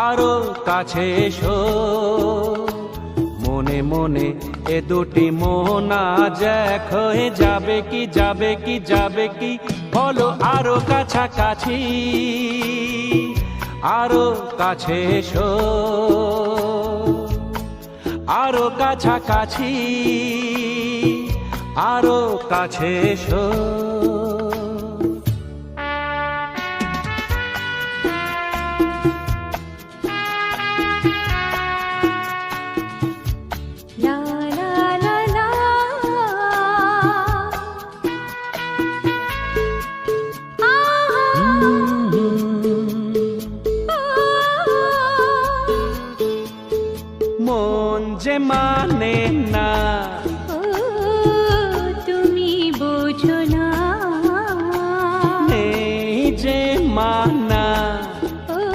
আরো কাছে এসো, মনে মনে এ দুটি মন আজ এক হয়ে যাবে কি যাবে কি যাবে কি, বলো আরো কাছাকাছি, আরো কাছে এসো, আরো কাছাকাছি, আরো কাছে এসো। মন যে মানে না